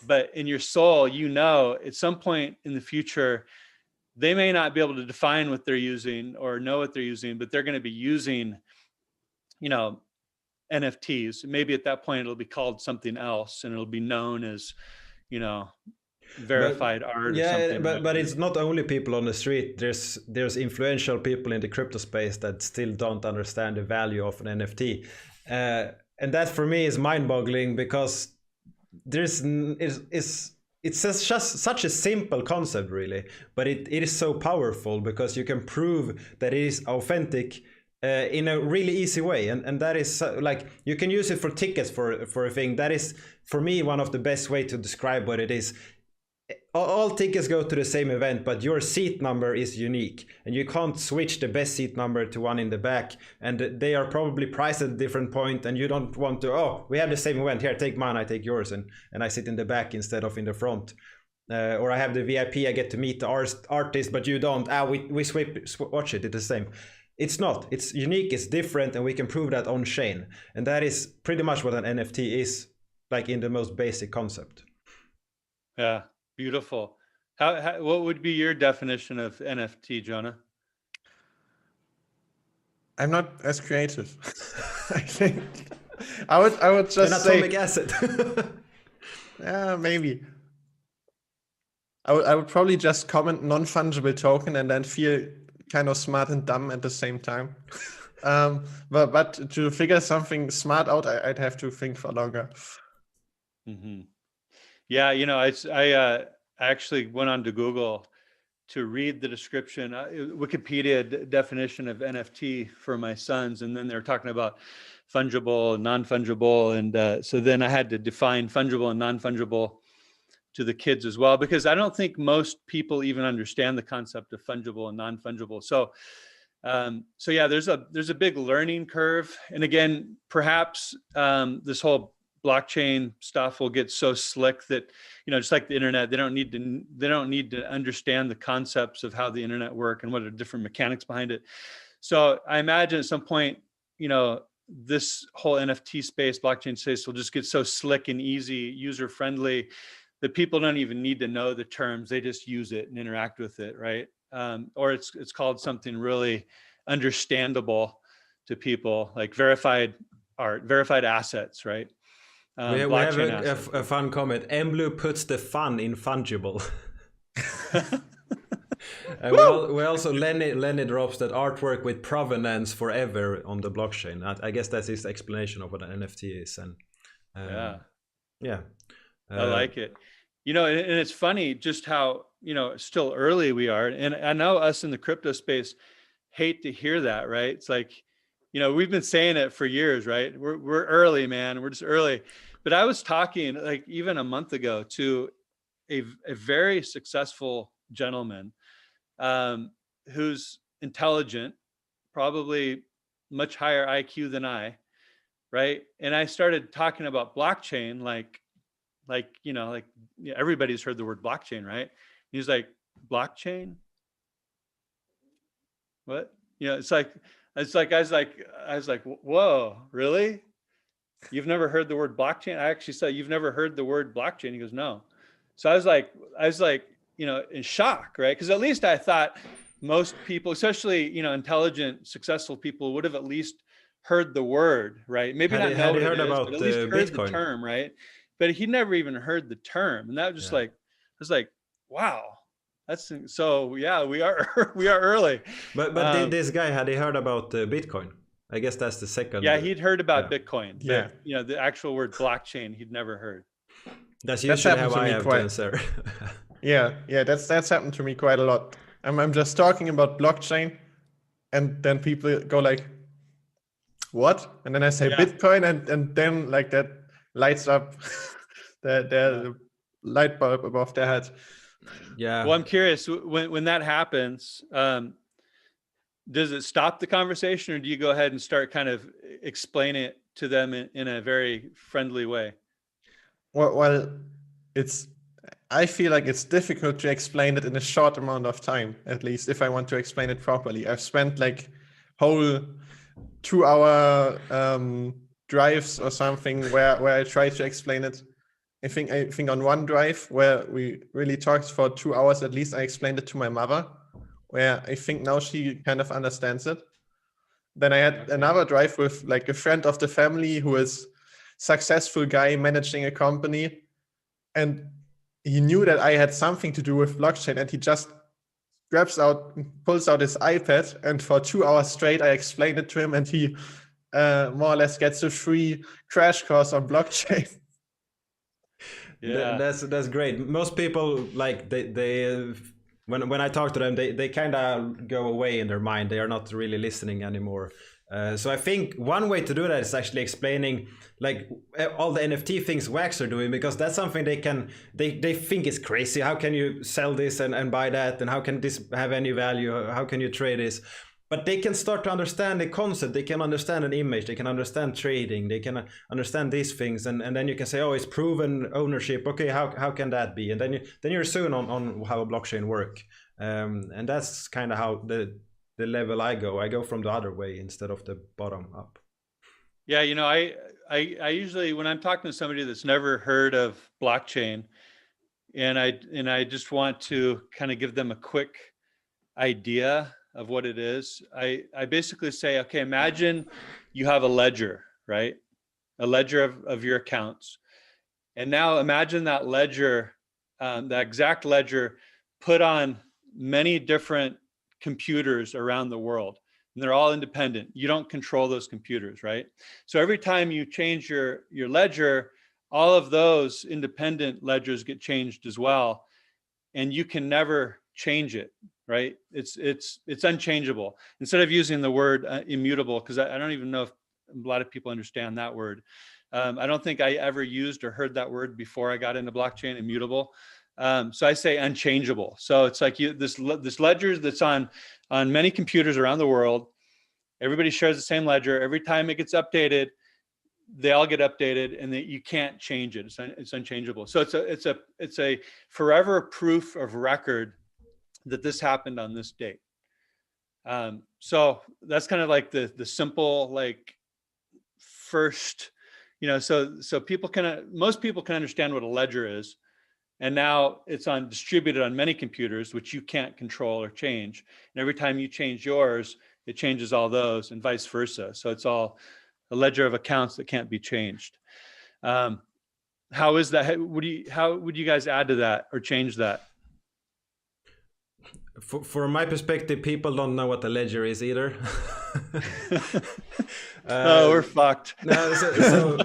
But in your soul, at some point in the future, they may not be able to define what they're using or know what they're using, but they're going to be using, NFTs. Maybe at that point, it'll be called something else, and it'll be known as, verified art. Yeah, or something. but it's not only people on the street. There's influential people in the crypto space that still don't understand the value of an NFT, and that for me is mind-boggling because it's just such a simple concept, really, but it is so powerful because you can prove that it is authentic in a really easy way, and that is like you can use it for tickets for a thing. That is for me one of the best way to describe what it is. All tickets go to the same event, but your seat number is unique, and you can't switch the best seat number to one in the back, and they are probably priced at a different point, and you don't want to, we have the same event, here, take mine, I take yours, and I sit in the back instead of in the front. or I have the VIP, I get to meet the artist, but you don't. We watch it. It's the same. It's not. It's unique. It's different, and we can prove that on chain. And that is pretty much what an NFT is, like in the most basic concept. Yeah, beautiful. What would be your definition of NFT, Jona? I'm not as creative. I think I would just An say atomic asset. yeah, maybe. I would probably just comment non-fungible token and then feel kind of smart and dumb at the same time. But to figure something smart out, I'd have to think for longer. Mm-hmm. Yeah, you know, I actually went on to Google to read the description, Wikipedia definition of NFT for my sons, and then they're talking about fungible, non-fungible, and so then I had to define fungible and non-fungible to the kids as well, because I don't think most people even understand the concept of fungible and non-fungible. So yeah, there's a big learning curve, and again, perhaps this whole blockchain stuff will get so slick that, you know, just like the internet, they don't need to understand the concepts of how the internet work and what are different mechanics behind it. So I imagine at some point, you know, this whole NFT space, blockchain space, will just get so slick and easy, user friendly, that people don't even need to know the terms. They just use it and interact with it, right? Or it's called something really understandable to people, like verified art, verified assets, right? We have a fun comment. Blue puts the fun in fungible. And we also Lenny drops that artwork with provenance forever on the blockchain. I guess that's his explanation of what an NFT is. And yeah, I like it. You know, and it's funny just how, you know, still early we are. And I know us in the crypto space hate to hear that, right? It's like, you know, we've been saying it for years, right? We're early, man. We're just early. But I was talking like even a month ago to a very successful gentleman who's intelligent, probably much higher IQ than I, right? And I started talking about blockchain, like you know, like everybody's heard the word blockchain, right? He's like, blockchain? What? You know, I was like, whoa, really? You've never heard the word blockchain? I actually said, you've never heard the word blockchain? He goes, no. So I was like, you know, in shock, right? Because at least I thought most people, especially, you know, intelligent, successful people, would have at least heard the word, right? Maybe not know what it is, but at least heard the term, right? But he never even heard the term, and that was just like, I was like, wow. That's so, yeah, we are early. But this guy, had he heard about Bitcoin? I guess that's the second. Yeah, he'd heard about Bitcoin. But, yeah, you know, the actual word blockchain, he'd never heard. That's usually how I have to answer. Yeah, that's happened to me quite a lot. I'm just talking about blockchain, and then people go like, what? And then I say Bitcoin, and then like that lights up the light bulb above their head. Yeah. Well, I'm curious, when that happens, does it stop the conversation, or do you go ahead and start kind of explain it to them in a very friendly way? Well, I feel like it's difficult to explain it in a short amount of time, at least if I want to explain it properly. I've spent like whole 2-hour drives or something where I try to explain it. I think on one drive where we really talked for 2 hours, at least I explained it to my mother, where I think now she kind of understands it. Then I had another drive with like a friend of the family who is successful guy managing a company, and he knew that I had something to do with blockchain, and he just pulls out his iPad, and for 2 hours straight I explained it to him, and he more or less gets a free crash course on blockchain. Yeah, that's great. Most people, like, they when I talk to them, they kind of go away in their mind. They are not really listening anymore. So I think one way to do that is actually explaining like all the NFT things Wax are doing, because that's something they think is crazy. How can you sell this and buy that, and how can this have any value? How can you trade this? but they can start to understand the concept. They can understand an image. They can understand trading. They can understand these things, and then you can say, oh, it's proven ownership. Okay, how can that be? And then you're soon on how a blockchain work. And that's kind of how the level I go from the other way instead of the bottom up. Yeah, you know, I usually, when I'm talking to somebody that's never heard of blockchain, and I just want to kind of give them a quick idea of what it is, I basically say, okay, imagine you have a ledger, right? A ledger of your accounts. And now imagine that ledger, that exact ledger put on many different computers around the world. And they're all independent. You don't control those computers, right? So every time you change your ledger, all of those independent ledgers get changed as well. And you can never change it, right? It's unchangeable. Instead of using the word immutable, because I don't even know if a lot of people understand that word. I don't think I ever used or heard that word before I got into blockchain, immutable. So I say unchangeable. So it's like this ledger that's on many computers around the world. Everybody shares the same ledger. Every time it gets updated, they all get updated, and you can't change it. It's unchangeable. So it's a forever proof of record that this happened on this date. So that's kind of like the simple, like, first, you know, so most people can understand what a ledger is. And now it's distributed on many computers, which you can't control or change. And every time you change yours, it changes all those, and vice versa. So it's all a ledger of accounts that can't be changed. How is that? How would you guys add to that or change that? From my perspective, people don't know what a ledger is either. Oh, we're fucked. No,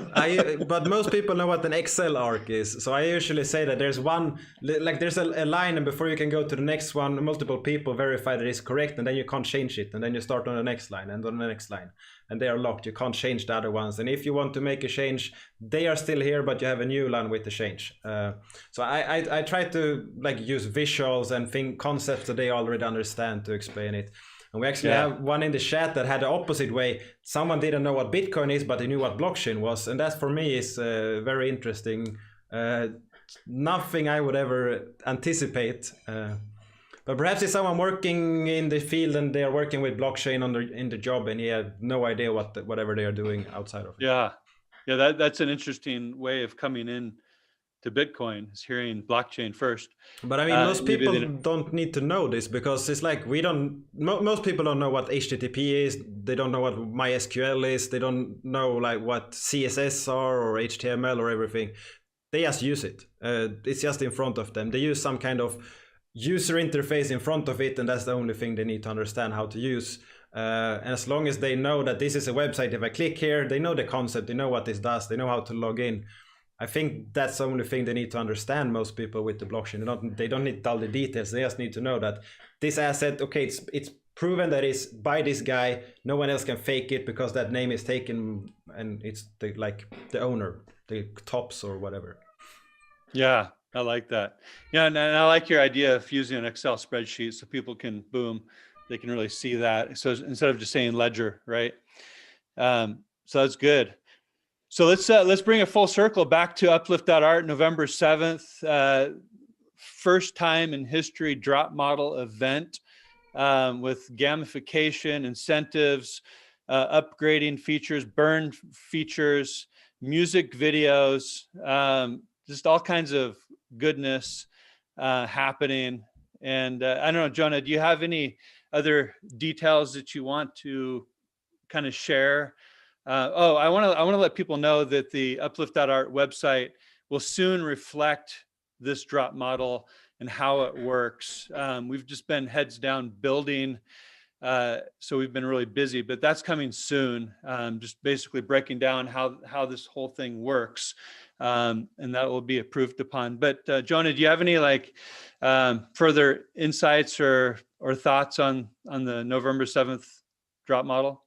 but most people know what an Excel arc is. So I usually say that there's a line, and before you can go to the next one, multiple people verify that it's correct, and then you can't change it, and then you start on the next line and on the next line, and they are locked. You can't change the other ones, and if you want to make a change, they are still here, but you have a new line with the change. So I try to use visuals and think concepts that they already understand to explain it. And we actually have one in the chat that had the opposite way. Someone didn't know what Bitcoin is, but they knew what blockchain was. And that for me is very interesting. Nothing I would ever anticipate. But perhaps it's someone working in the field and they're working with blockchain in the job, and he had no idea whatever they are doing outside of it. Yeah, that's an interesting way of coming in to Bitcoin, is hearing blockchain first. But I mean, most people don't need to know this, because it's like most people don't know what HTTP is. They don't know what MySQL is. They don't know what CSS are or HTML or everything. They just use it. It's just in front of them. They use some kind of user interface in front of it, and that's the only thing they need to understand how to use. And as long as they know that this is a website, if I click here, they know the concept, they know what this does, they know how to log in. I think that's the only thing they need to understand, most people with the blockchain. They don't need all the details. They just need to know that this asset, okay, it's proven that it's by this guy. No one else can fake it because that name is taken, and it's the owner, the tops or whatever. Yeah, I like that. Yeah, and I like your idea of using an Excel spreadsheet so people can, they can really see that. So instead of just saying ledger, right? So that's good. So let's bring a full circle back to Uplift.art, November 7th, first time in history drop model event with gamification, incentives, upgrading features, burn features, music videos, just all kinds of goodness happening. And I don't know, Jona, do you have any other details that you want to kind of share? I want to let people know that the Uplift.art website will soon reflect this drop model and how it works. We've just been heads down building, so we've been really busy, but that's coming soon. Just basically breaking down how this whole thing works, and that will be approved upon. But Jona, do you have any further insights or thoughts on the November 7th drop model?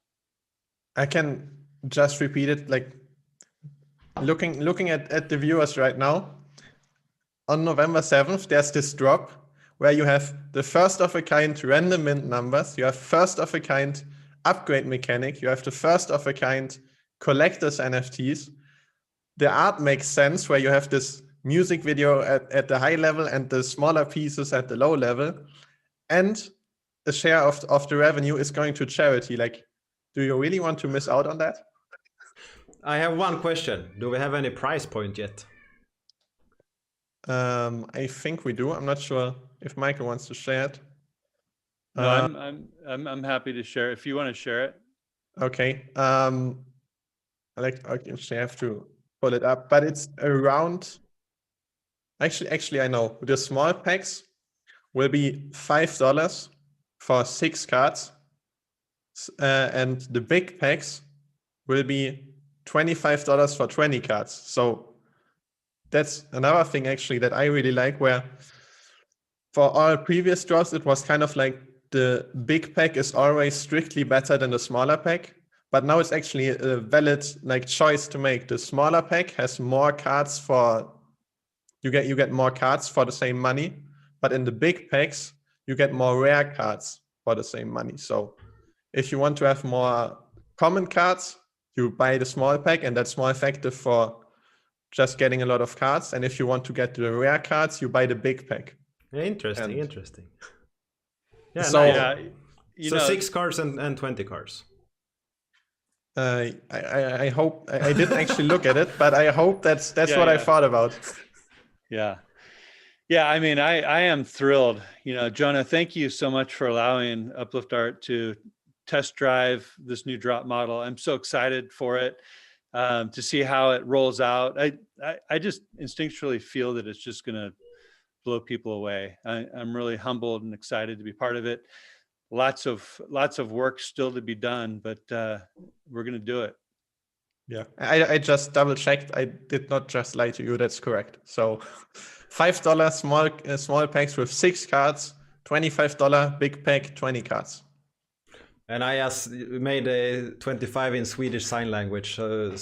I can just repeat it, looking at the viewers right now. On November 7th, there's this drop where you have the first of a kind random mint numbers, you have first of a kind upgrade mechanic, you have the first of a kind collectors NFTs. The art makes sense where you have this music video at the high level and the smaller pieces at the low level. And a share of the revenue is going to charity. Like, do you really want to miss out on that? I have one question. Do we have any price point yet? I think we do. I'm not sure if Michael wants to share it. No, I'm happy to share it if you want to share it. Okay. I actually have to pull it up, but it's around. Actually, I know the small packs will be $5 for 6 cards, and the big packs will be $25 for 20 cards. So that's another thing actually that I really like, where for all previous drops, it was kind of like the big pack is always strictly better than the smaller pack. But now it's actually a valid like choice to make. The smaller pack has more cards for, you get more cards for the same money. But in the big packs, you get more rare cards for the same money. So if you want to have more common cards, you buy the small pack, and that's more effective for just getting a lot of cards. And if you want to get the rare cards, you buy the big pack. Interesting, interesting. Yeah, So, nice. You So know, 6 cards and 20 cards. I hope I didn't actually look at it, but I hope that's Yeah, what I yeah. thought about. Yeah. Yeah, I mean, I am thrilled. You know, Jona, thank you so much for allowing Uplift.art to test drive this new drop model. I'm so excited for it, to see how it rolls out. I just instinctually feel that it's just going to blow people away. I'm really humbled and excited to be part of it. Lots of work still to be done, but we're going to do it. Yeah, I just double checked. I did not just lie to you. That's correct. So $5 small packs with 6 cards, $25 big pack, 20 cards. And I made a 25 in Swedish sign language, so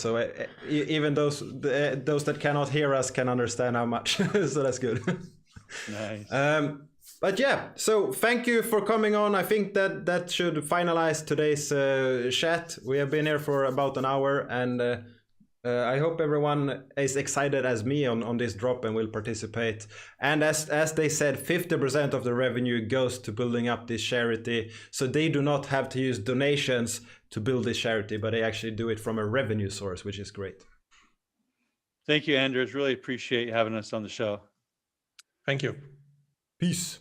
even those that cannot hear us can understand how much. So that's good. Nice. But yeah, so thank you for coming on. I think that should finalize today's chat. We have been here for about an hour, and I hope everyone is excited as me on this drop and will participate. And as they said, 50% of the revenue goes to building up this charity. So they do not have to use donations to build this charity, but they actually do it from a revenue source, which is great. Thank you, Anders. Really appreciate you having us on the show. Thank you. Peace.